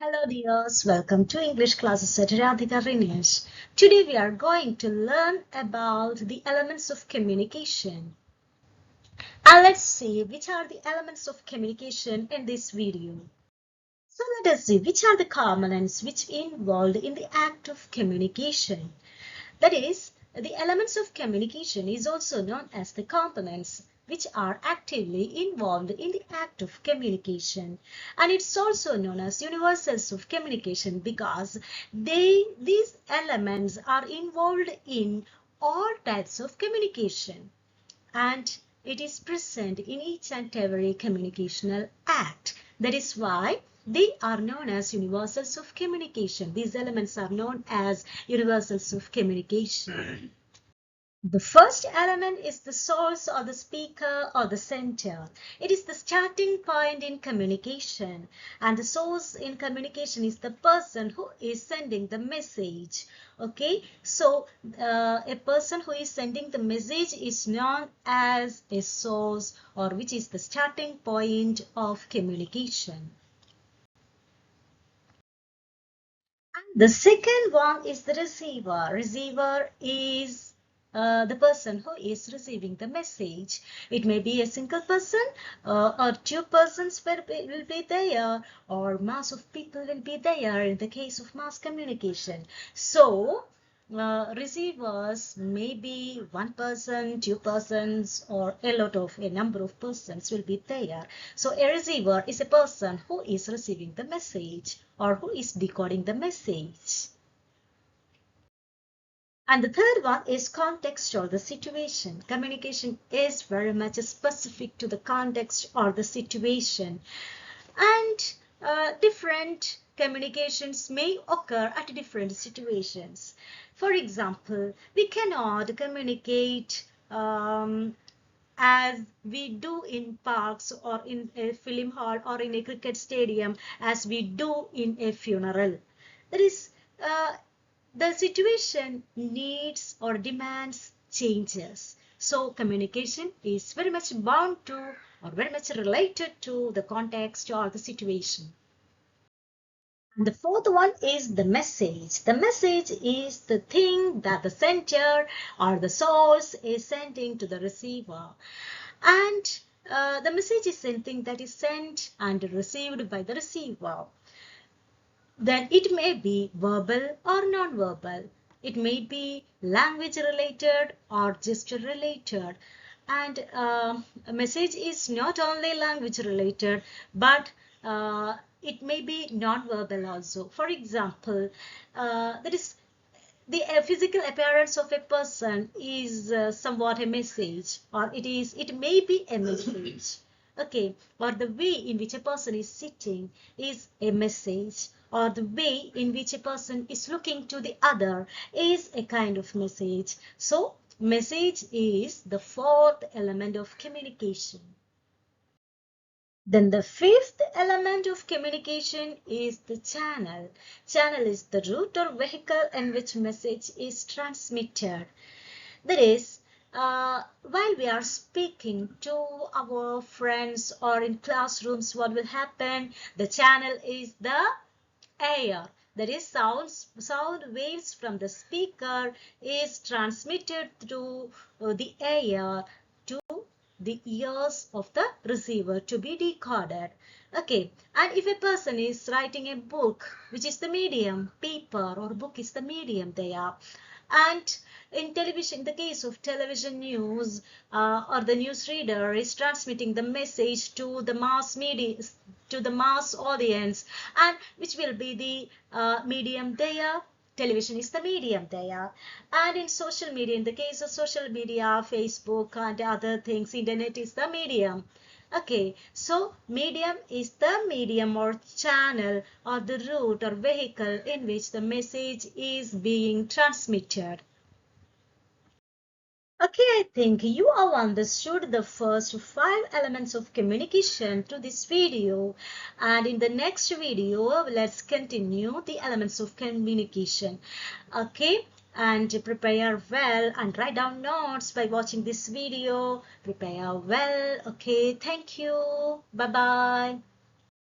Hello dears, welcome to English classes at Radhika Rinesh. Today we are going to learn about the elements of communication. And let's see which are the elements of communication in this video. So let us see which are the components which involved in the act of communication. That is, the elements of communication is also known as the components which are actively involved in the act of communication, and it's also known as universals of communication because these elements are involved in all types of communication, and it is present in each and every communicational act. That is why they are known as universals of communication. These elements are known as universals of communication. The first element is the source or the speaker or the center. It is the starting point in communication, and the source in communication is the person who is sending the message. Okay, so a person who is sending the message is known as a source, or which is the starting point of communication. The second one is the receiver. Receiver is the person who is receiving the message. It may be a single person or two persons will be there, or mass of people will be there in the case of mass communication. So receivers may be one person, two persons, or a number of persons will be there. So a receiver is a person who is receiving the message or who is decoding the message. And the third one is context or the situation. Communication is very much specific to the context or the situation. And different communications may occur at different situations. For example, we cannot communicate as we do in parks or in a film hall or in a cricket stadium as we do in a funeral. That is, the situation needs or demands changes. So communication is very much bound to or very much related to the context or the situation. The fourth one is the message. The message is the thing that the sender or the source is sending to the receiver. And the message is something that is sent and received by the receiver. Then it may be verbal or non-verbal. It may be language related or gesture related. And a message is not only language related, but it may be non-verbal also. For example, that is the physical appearance of a person is somewhat a message, or it may be a message. Okay, or the way in which a person is sitting is a message, or the way in which a person is looking to the other is a kind of message. So message is the fourth element of communication. Then the fifth element of communication is the channel. Channel is the route or vehicle in which message is transmitted. That is, while we are speaking to our friends or in classrooms, what will happen? The channel is the air. That is, sound waves from the speaker is transmitted through the air to the ears of the receiver to be decoded. Okay, and if a person is writing a book, which is the medium, paper or book is the medium there, and in television, in the case of television news, or the newsreader is transmitting the message to the mass media, to the mass audience, and which will be the medium there. Television is the medium there. And in social media, in the case of social media, Facebook and other things, internet is the medium. Okay, so medium is the medium or channel or the route or vehicle in which the message is being transmitted. Okay, I think you have understood the first 5 elements of communication through this video, and in the next video let's continue the elements of communication. Okay, and prepare well and write down notes by watching this video. Prepare well. Okay, thank you. Bye bye.